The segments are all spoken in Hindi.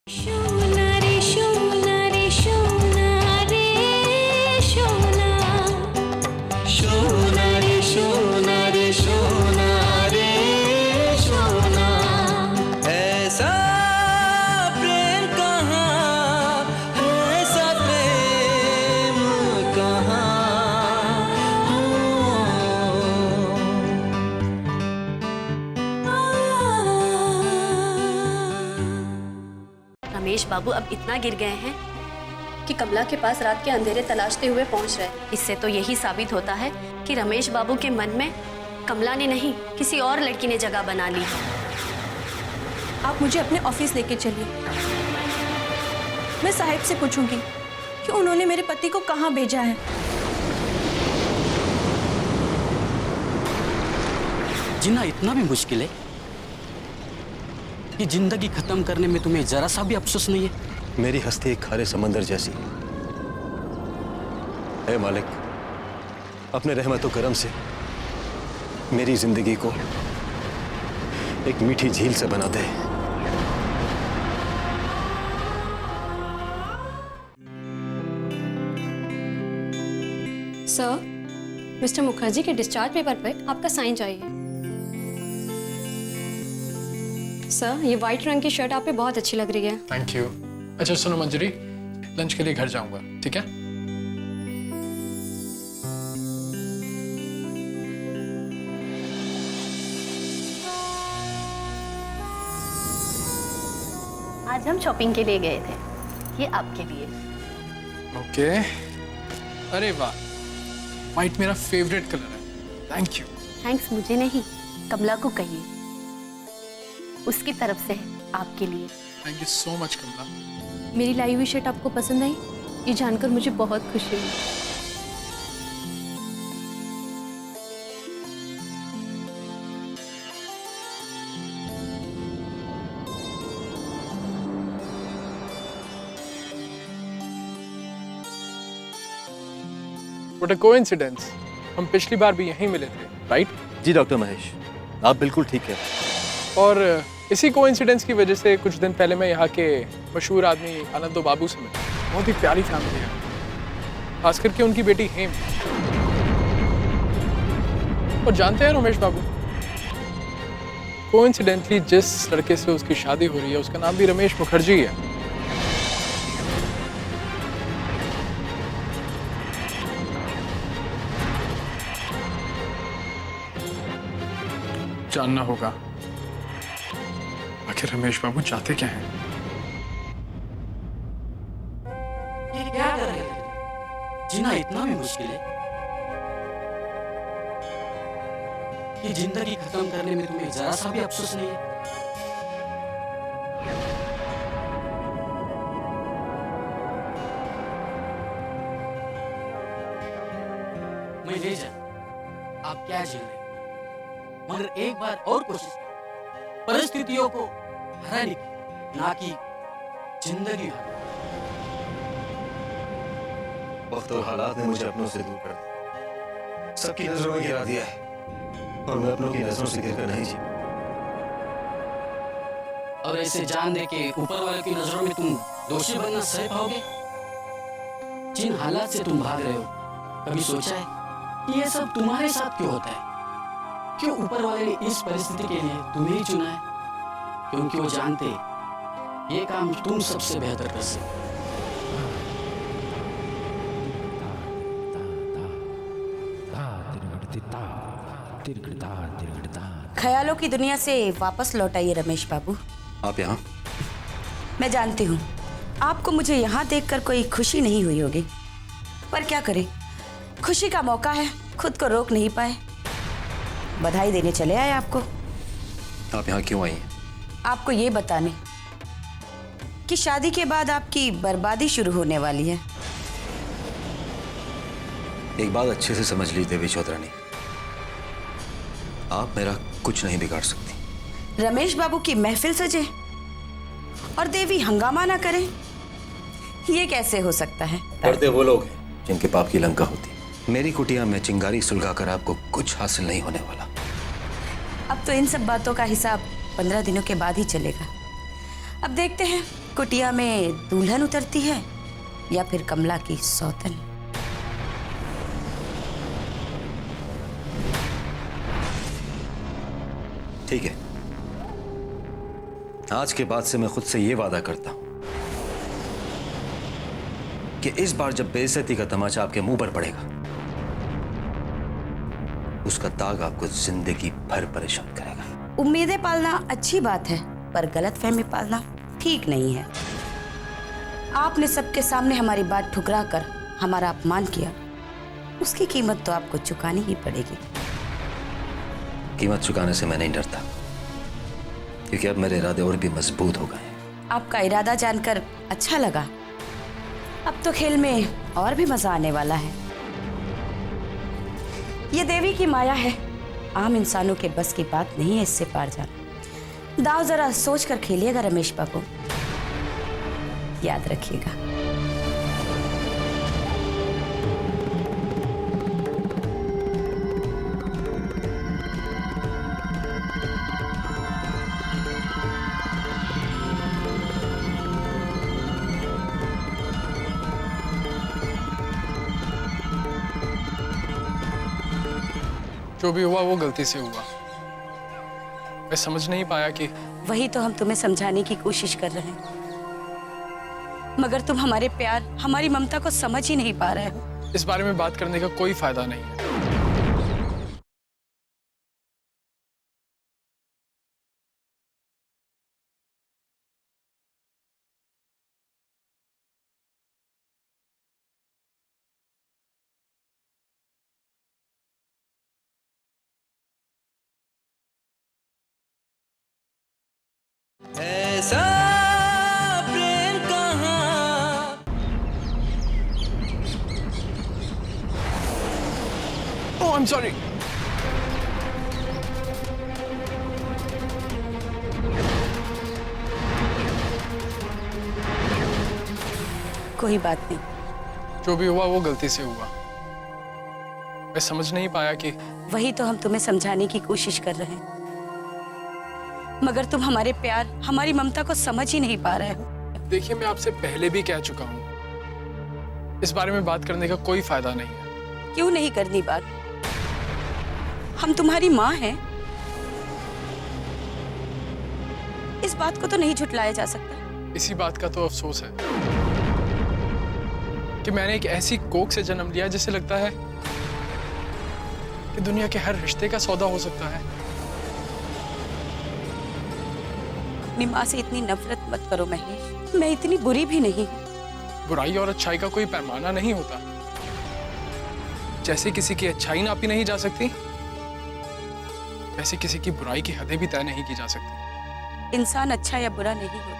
शोना रे शोना रे शोना रे शोना शोना रे शोना रे शोना रे शोना ऐसा प्रेम कहाँ, ऐसा प्रेम कहाँ रमेश बाबू अब इतना गिर गए हैं कि कमला के पास रात के अंधेरे तलाशते हुए पहुंच रहे। इससे तो यही साबित होता है कि रमेश बाबू के मन में कमला ने नहीं, किसी और लड़की ने जगह बना ली। आप मुझे अपने ऑफिस लेके चलिए। मैं साहिब से पूछूंगी कि उन्होंने मेरे पति को कहाँ भेजा है। जीना इतना भी मुश्किल है कि जिंदगी खत्म करने में तुम्हें जरा सा भी अफसोस नहीं है? मेरी हस्ती एक खारे समंदर जैसी है मालिक, अपने रहमत व करम से मेरी जिंदगी को एक मीठी झील से बना दे। सर, मिस्टर मुखर्जी के डिस्चार्ज पेपर पर आपका साइन चाहिए। सर, ये व्हाइट रंग की शर्ट आप पे बहुत अच्छी लग रही है। Thank you. अच्छा सुनो मंजरी, लंच के लिए घर जाऊंगा, ठीक है? आज हम शॉपिंग के लिए गए थे, ये आपके लिए। ओके। अरे वाह, व्हाइट मेरा फेवरेट कलर है। Thank you. थैंक्स मुझे नहीं, कमला को कहिए, उसकी तरफ से है आपके लिए। थैंक यू सो मच कमला। मेरी लाई हुई शर्ट आपको पसंद आई? ये जानकर मुझे बहुत खुशी हुई। व्हाट अ कोइंसिडेंस, हम पिछली बार भी यहीं मिले थे, राइट? जी डॉक्टर महेश, आप बिल्कुल ठीक है। और इसी कोइंसिडेंस की वजह से कुछ दिन पहले मैं यहाँ के मशहूर आदमी आनंदो बाबू से मिला। बहुत ही प्यारी फैमिली है, खास करके उनकी बेटी हेम। और जानते हैं रमेश बाबू, कोइंसिडेंटली जिस लड़के से उसकी शादी हो रही है उसका नाम भी रमेश मुखर्जी है। जानना होगा आखिर रमेश बाबू चाहते क्या हैं? ये क्या कर रहे थे? जीना इतना भी मुश्किल है कि जिंदगी खत्म करने में तुम्हें जरा सा भी अफसोस नहीं है? मैं ले जा, आप क्या झेल रहे, मगर एक बार और कोशिश करो, परिस्थितियों को हराने की, ना कि जिंदगी हराने। वक्त और हालात ने मुझे अपनों से दूर कर दिया, सबकी नजरों में गिरा दिया है और मैं अपनों की नजरों से गिरकर नहीं जी। और ऐसे जान दे के ऊपर वाले की नजरों में तुम दोषी बनना सह पाओगे? जिन हालात से तुम भाग रहे हो, कभी सोचा है कि ये सब तुम्हारे साथ क्यों होता है? क्यों ऊपर वाले ने इस परिस्थिति के लिए तुम्हें ही चुना है? क्योंकि वो जानते ये काम तुम सबसे बेहतर कर सकते। ख्यालों की दुनिया से वापस लौट आइए रमेश बाबू। आप यहाँ? मैं जानती हूँ आपको मुझे यहाँ देखकर कोई खुशी नहीं हुई होगी, पर क्या करें, खुशी का मौका है, खुद को रोक नहीं पाए। बधाई देने चले आए आपको। आप यहाँ क्यों आई हैं? आपको ये बताने कि शादी के बाद आपकी बर्बादी शुरू होने वाली है। एक बात अच्छे से समझ ली देवी चौधरानी, आप मेरा कुछ नहीं बिगाड़ सकती। रमेश बाबू की महफिल सजे और देवी हंगामा ना करे, ये कैसे हो सकता है? डरते वो लोग हैं जिनके पाप की लंका होती। मेरी कुटिया में चिंगारी सुलगाकर आपको कुछ हासिल नहीं होने वाला। अब तो इन सब बातों का हिसाब 15 दिनों के बाद ही चलेगा। अब देखते हैं कुटिया में दुल्हन उतरती है या फिर कमला की सौतन। ठीक है, आज के बाद से मैं खुद से ये वादा करता हूं कि इस बार जब बेइज्जती का तमाचा आपके मुंह पर पड़ेगा, उसका दाग आपको जिंदगी भर परेशान करेगा। उम्मीदें पालना अच्छी बात है, पर गलतफहमी पालना ठीक नहीं है। आपने सबके सामने हमारी बात ठुकरा कर हमारा अपमान किया, उसकी कीमत तो आपको चुकानी ही पड़ेगी। कीमत चुकाने से मैं नहीं डरता, क्योंकि अब मेरे इरादे और भी मजबूत हो गए हैं। आपका इरादा जानकर अच्छा लगा। अब तो खेल में और भी मजा आने वाला है। ये देवी की माया है, आम इंसानों के बस की बात नहीं है इससे पार जाना। दाव जरा सोच कर खेलिएगा रमेश बाबू, याद रखिएगा। जो भी हुआ वो गलती से हुआ। मैं समझ नहीं पाया कि वही तो हम तुम्हें समझाने की कोशिश कर रहे हैं, मगर तुम हमारे प्यार, हमारी ममता को समझ ही नहीं पा रहे हो। इस बारे में बात करने का कोई फायदा नहीं है। ऐसा प्रेम कहाँ। ओह, आई एम सॉरी। कोई बात नहीं। जो भी हुआ वो गलती से हुआ। मैं समझ नहीं पाया कि वही तो हम तुम्हें समझाने की कोशिश कर रहे हैं, मगर तुम हमारे प्यार, हमारी ममता को समझ ही नहीं पा रहे हो। देखिए, मैं आपसे पहले भी कह चुका हूं, इस बारे में बात करने का कोई फायदा नहीं है। क्यों नहीं करनी बात? हम तुम्हारी माँ हैं। इस बात को तो नहीं झुटलाया जा सकता। इसी बात का तो अफसोस है कि मैंने एक ऐसी कोख से जन्म लिया जिसे लगता है कि दुनिया के हर रिश्ते का सौदा हो सकता है। अपनी माँ से इतनी नफरत मत करो महेश, मैं इतनी बुरी भी नहीं हूँ। बुराई और अच्छाई का कोई पैमाना नहीं होता। जैसे किसी की अच्छाई नापी नहीं जा सकती, वैसे किसी की बुराई की हदें भी तय नहीं की जा सकती। इंसान अच्छा या बुरा नहीं होता,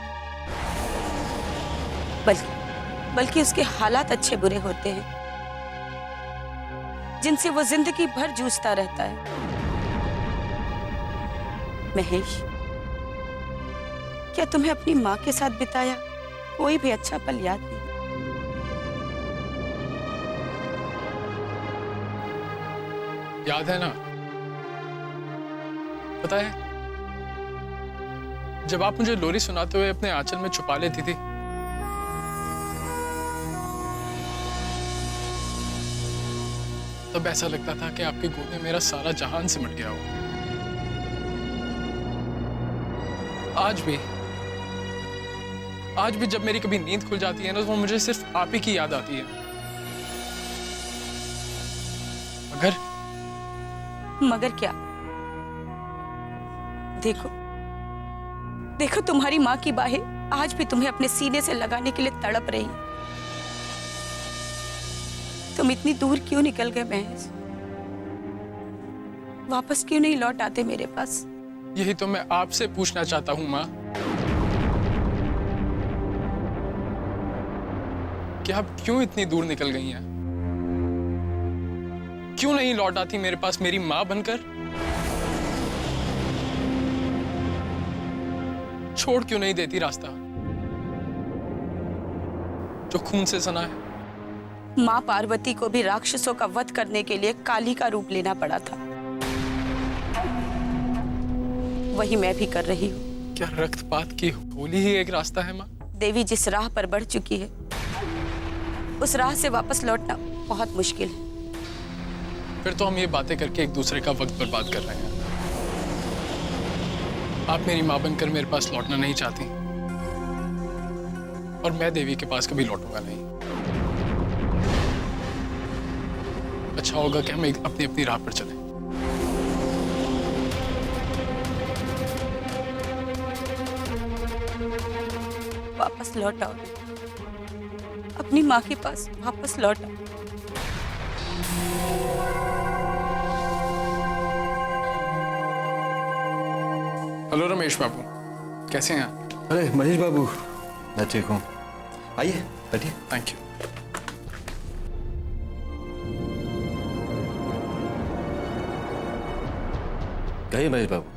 बल्कि उसके हालात अच्छे बुरे होते हैं, जिनसे वो जिंदगी भर जूझता रहता है। महेश, क्या तुम्हें अपनी माँ के साथ बिताया कोई भी अच्छा पल याद नहीं? याद है ना? पता है, जब आप मुझे लोरी सुनाते हुए अपने आंचल में छुपा लेती थी, तब ऐसा लगता था कि आपके गोद में मेरा सारा जहान सिमट गया हो। आज भी जब मेरी कभी नींद खुल जाती है ना, तो मुझे सिर्फ आप ही की याद आती है। मगर क्या? देखो तुम्हारी माँ की बाहें आज भी तुम्हें अपने सीने से लगाने के लिए तड़प रही। तुम इतनी दूर क्यों निकल गए महेश? वापस क्यों नहीं लौट आते मेरे पास? यही तो मैं आपसे पूछना चाहता हूँ माँ, कि आप क्यों इतनी दूर निकल गई हैं? क्यों नहीं लौट आती मेरे पास मेरी माँ बनकर? छोड़ क्यों नहीं देती रास्ता जो खून से सना है? माँ पार्वती को भी राक्षसों का वध करने के लिए काली का रूप लेना पड़ा था, वही मैं भी कर रही हूँ। क्या रक्तपात की होली ही एक रास्ता है माँ? देवी जिस राह पर बढ़ चुकी है उस राह से वापस लौटना बहुत मुश्किल है। फिर तो हम ये बातें करके एक दूसरे का वक्त बर्बाद कर रहे हैं। आप मेरी मां बनकर मेरे पास लौटना नहीं चाहती और मैं देवी के पास कभी लौटूंगा नहीं। अच्छा होगा कि हम अपनी अपनी राह पर चलें। वापस लौट आओ, अपनी माँ के पास वापस लौट आओ। हेलो रमेश बाबू, कैसे हैं आप? अरे महेश बाबू, मैं ठीक हूँ। आइए बैठिए। Thank you. कहिए महेश बाबू,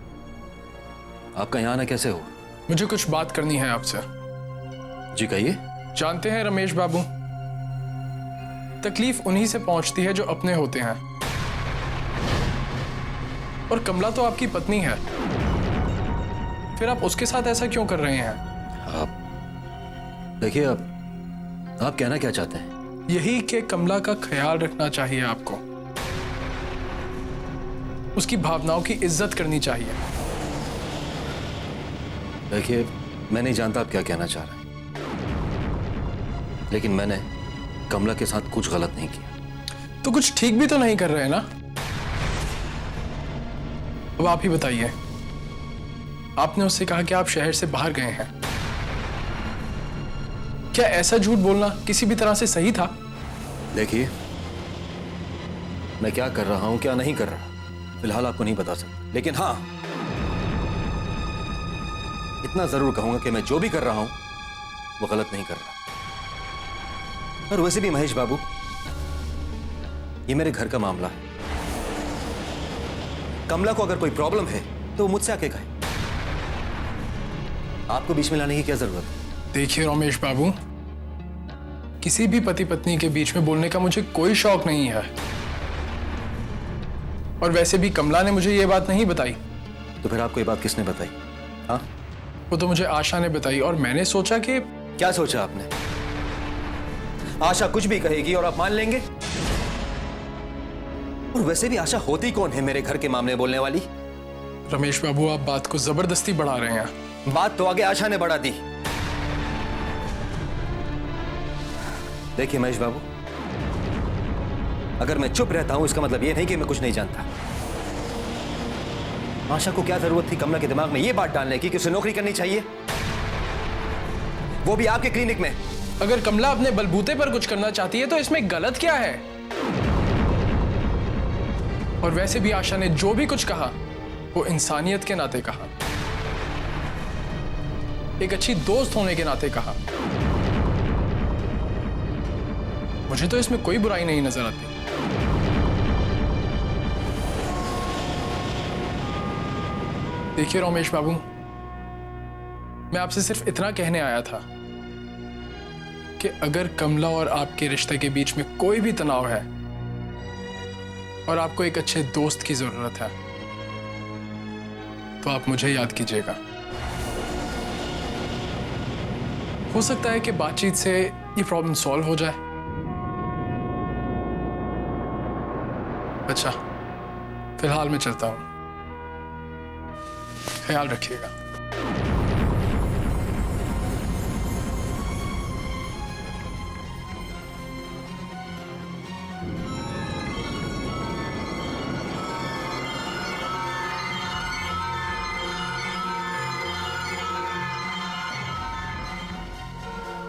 आपका यहाँ आना कैसे हुआ? मुझे कुछ बात करनी है आपसे। जी कहिए। जानते हैं रमेश बाबू, तकलीफ उन्हीं से पहुंचती है जो अपने होते हैं, और कमला तो आपकी पत्नी है, फिर आप उसके साथ ऐसा क्यों कर रहे हैं? आप देखिए, आप कहना क्या चाहते हैं? यही कि कमला का ख्याल रखना चाहिए आपको, उसकी भावनाओं की इज्जत करनी चाहिए। देखिए, मैं नहीं जानता आप क्या कहना चाह रहे हैं, लेकिन मैंने कमला के साथ कुछ गलत नहीं किया। तो कुछ ठीक भी तो नहीं कर रहे हैं ना? अब आप ही बताइए, आपने उससे कहा कि आप शहर से बाहर गए हैं, क्या ऐसा झूठ बोलना किसी भी तरह से सही था? देखिए, मैं क्या कर रहा हूं क्या नहीं कर रहा फिलहाल आपको नहीं बता सकता, लेकिन हाँ इतना जरूर कहूंगा कि मैं जो भी कर रहा हूं वो गलत नहीं कर रहा। और वैसे भी महेश बाबू, ये मेरे घर का मामला है। कमला को अगर कोई प्रॉब्लम है तो वो मुझसे आके कहे, आपको बीच में लाने की क्या जरूरत है? देखिए रमेश बाबू, किसी भी पति पत्नी के बीच में बोलने का मुझे कोई शौक नहीं है, और वैसे भी कमला ने मुझे ये बात नहीं बताई। तो फिर आपको ये बात किसने बताई? हाँ, वो तो मुझे आशा ने बताई, और मैंने सोचा कि... क्या सोचा आपने? आशा कुछ भी कहेगी और आप मान लेंगे? और वैसे भी आशा होती कौन है मेरे घर के मामले बोलने वाली? रमेश बाबू, आप बात को जबरदस्ती बढ़ा रहे हैं। बात तो आगे आशा ने बढ़ा दी। देखिए महेश बाबू, अगर मैं चुप रहता हूं इसका मतलब यह नहीं कि मैं कुछ नहीं जानता। आशा को क्या जरूरत थी कमला के दिमाग में यह बात डालने की कि उसे नौकरी करनी चाहिए, वो भी आपके क्लिनिक में? अगर कमला अपने बलबूते पर कुछ करना चाहती है तो इसमें गलत क्या है? और वैसे भी आशा ने जो भी कुछ कहा वो इंसानियत के नाते कहा, एक अच्छी दोस्त होने के नाते कहा। मुझे तो इसमें कोई बुराई नहीं नजर आती। देखिए रमेश बाबू, मैं आपसे सिर्फ इतना कहने आया था कि अगर कमला और आपके रिश्ते के बीच में कोई भी तनाव है और आपको एक अच्छे दोस्त की जरूरत है तो आप मुझे याद कीजिएगा। हो सकता है कि बातचीत से ये प्रॉब्लम सॉल्व हो जाए। अच्छा, फिलहाल मैं चलता हूं, ख्याल रखिएगा।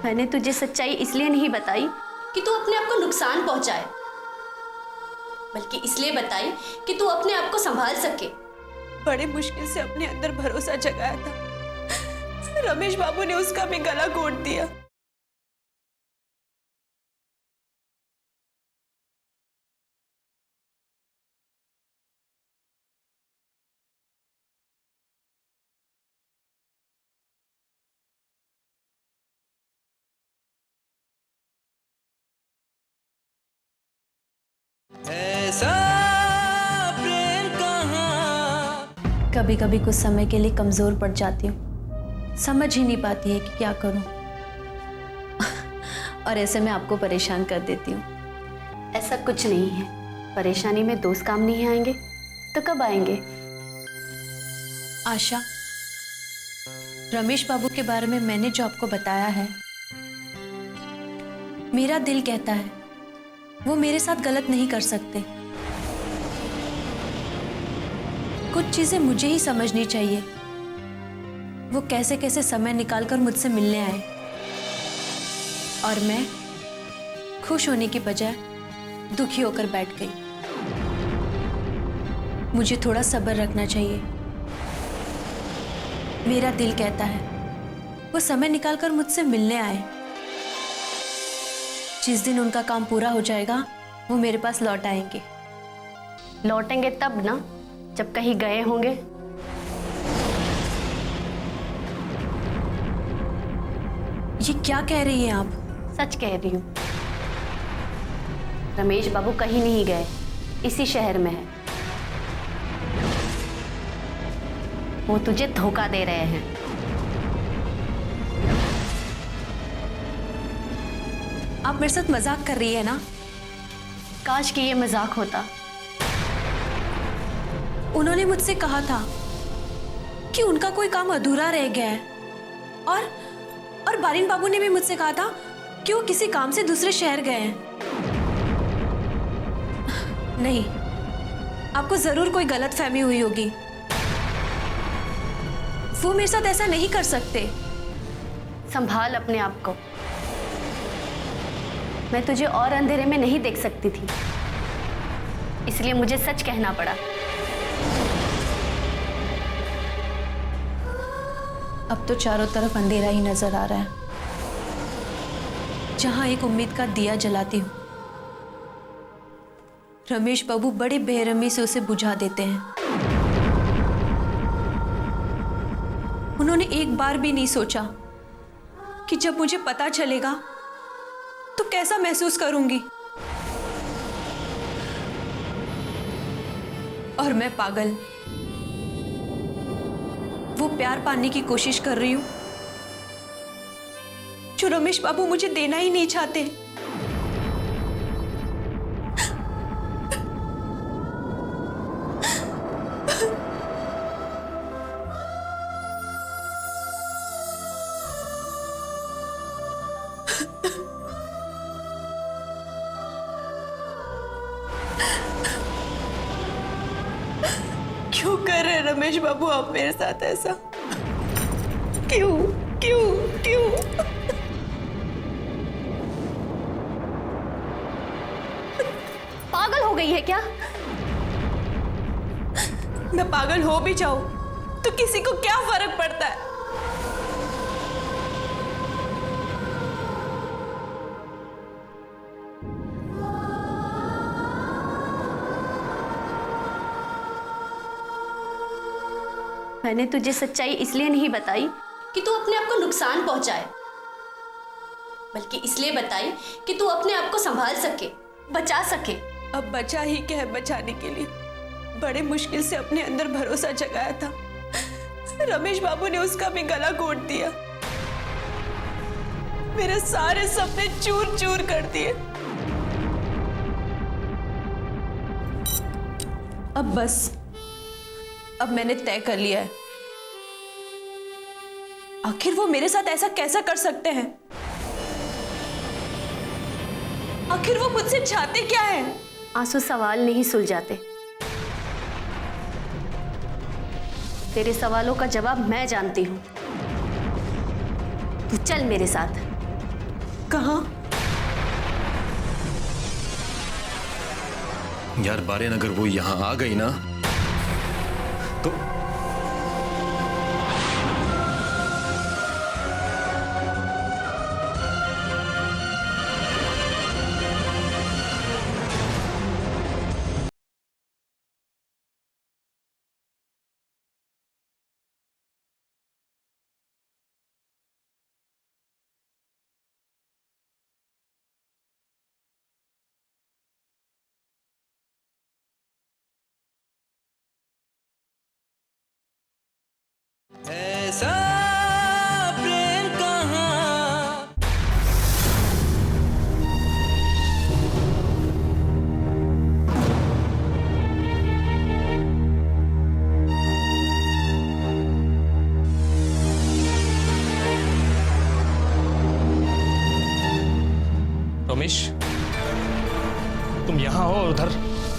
मैंने तुझे सच्चाई इसलिए नहीं बताई कि तू अपने आप को नुकसान पहुंचाए, बल्कि इसलिए बताई कि तू अपने आप को संभाल सके। बड़े मुश्किल से अपने अंदर भरोसा जगाया था, रमेश बाबू ने उसका भी गला घोट दिया। ऐसा प्रेम कहाँ। कभी कभी कुछ समय के लिए कमज़ोर पड़ जाती हूँ, समझ ही नहीं पाती है कि क्या करूँ। और ऐसे में आपको परेशान कर देती हूँ। ऐसा कुछ नहीं है, परेशानी में दोस्त काम नहीं आएंगे तो कब आएंगे? आशा, रमेश बाबू के बारे में मैंने जो आपको बताया है, मेरा दिल कहता है वो मेरे साथ गलत नहीं कर सकते। कुछ चीजें मुझे ही समझनी चाहिए। वो कैसे कैसे समय निकालकर मुझसे मिलने आए और मैं खुश होने की बजाय दुखी होकर बैठ गई। मुझे थोड़ा सब्र रखना चाहिए। मेरा दिल कहता है वो समय निकालकर मुझसे मिलने आए। जिस दिन उनका काम पूरा हो जाएगा वो मेरे पास लौट आएंगे। लौटेंगे तब ना, जब कहीं गए होंगे। ये क्या कह रही हैं आप? सच कह रही हूँ, रमेश बाबू कहीं नहीं गए, इसी शहर में है। वो तुझे धोखा दे रहे हैं। आप मेरे साथ मजाक कर रही है ना? काश कि ये मजाक होता। उन्होंने मुझसे कहा था कि उनका कोई काम अधूरा रह गया है और बारिन बाबू ने भी मुझसे कहा था कि वो किसी काम से दूसरे शहर गए हैं। नहीं, आपको जरूर कोई गलतफहमी हुई होगी। वो मेरे साथ ऐसा नहीं कर सकते। संभाल अपने आप को। मैं तुझे और अंधेरे में नहीं देख सकती थी, इसलिए मुझे सच कहना पड़ा। अब तो चारों तरफ अंधेरा ही नजर आ रहा है। जहां एक उम्मीद का दिया जलाती हूं, रमेश बाबू बड़े बेरहमी से उसे बुझा देते हैं। उन्होंने एक बार भी नहीं सोचा कि जब मुझे पता चलेगा तो कैसा महसूस करूंगी। और मैं पागल, वो प्यार पाने की कोशिश कर रही हूं जो रमेश बाबू मुझे देना ही नहीं चाहते। क्यों कर रहे रमेश बाबू आप मेरे साथ ऐसा? क्यों क्यों क्यों? पागल हो गई है क्या? मैं पागल हो भी जाऊं तो किसी को क्या फर्क पड़ता है? मैंने तुझे सच्चाई इसलिए नहीं बताई कि तू अपने आप को नुकसान पहुंचाए, बल्कि इसलिए बताई कि तू अपने आप को संभाल सके, बचा सके। अब बचा ही क्या है बचाने के लिए? बड़े मुश्किल से अपने अंदर भरोसा जगाया था, रमेश बाबू ने उसका भी गला घोट दिया। मेरे सारे सपने चूर चूर कर दिए। अब बस, अब मैंने तय कर लिया है। आखिर वो मेरे साथ ऐसा कैसा कर सकते हैं? आखिर वो मुझसे चाहते क्या है? आंसू सवाल नहीं सुलझाते। तेरे सवालों का जवाब मैं जानती हूं। तू चल मेरे साथ। कहां? यार बारेन, अगर वो यहां आ गई ना तो ऐसा प्रेम कहाँ तुम यहाँ हो और उधर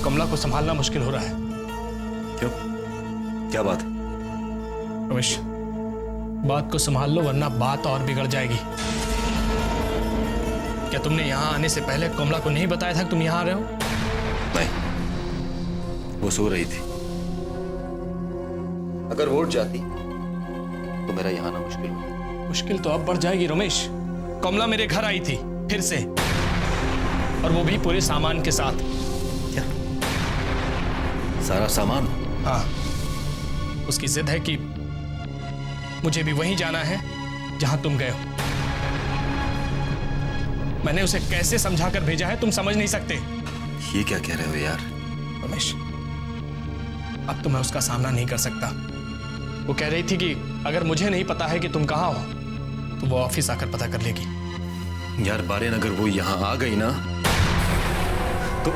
कमला को संभालना मुश्किल हो रहा है। क्यों? क्या बात? रमेश, बात को संभाल लो वरना बात और बिगड़ जाएगी। क्या तुमने यहाँ आने से पहले कमला को नहीं बताया था कि तुम यहाँ आ रहे हो? नहीं, वो सो रही थी। अगर वो उठ जाती तो मेरा यहाँ आना मुश्किल होता। मुश्किल तो अब बढ़ जाएगी रमेश। कमला मेरे घर आई थी फिर से, और वो भी पूरे सामान के साथ। क्या? सारा सामान? हाँ, उसकी जिद है कि मुझे भी वहीं जाना है जहां तुम गए हो। मैंने उसे कैसे समझाकर भेजा है तुम समझ नहीं सकते। ये क्या कह रहे हो यार? रमेश, अब तो मैं उसका सामना नहीं कर सकता। वो कह रही थी कि अगर मुझे नहीं पता है कि तुम कहाँ हो तो वो ऑफिस आकर पता कर लेगी। यार बारेन, अगर वो यहां आ गई ना तो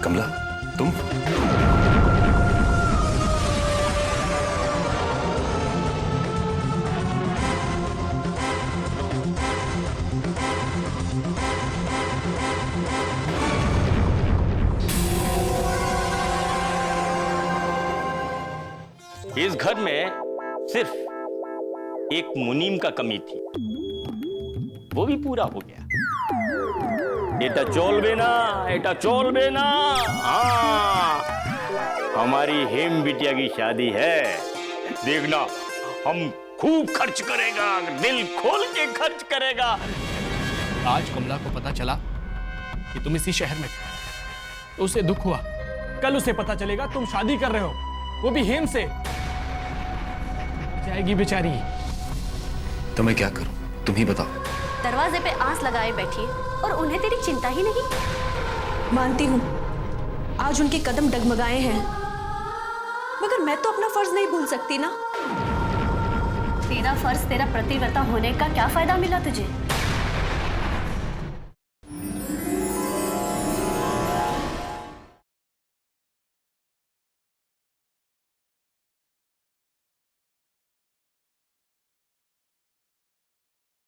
कमला, तुम? इस घर में सिर्फ एक मुनीम का कमी थी, वो भी पूरा हो गया। এটা চলবে না, এটা চলবে না। हाँ, हमारी हेम बिटिया की शादी है, देखना हम खूब खर्च करेगा, दिल खोल के खर्च करेगा। आज कमला को पता चला कि तुम इसी शहर में थे तो उसे दुख हुआ। कल उसे पता चलेगा तुम शादी कर रहे हो, वो भी हेम से। जाएगी बेचारी। तो मैं क्या करूं? तुम ही बताओ। दरवाजे पे आंस लगाए बैठी और उन्हें तेरी चिंता ही नहीं। मानती हूँ आज उनके कदम डगमगाए हैं, मगर मैं तो अपना फर्ज नहीं भूल सकती ना। तेरा फर्ज, तेरा प्रतिव्रता होने का क्या फायदा मिला तुझे?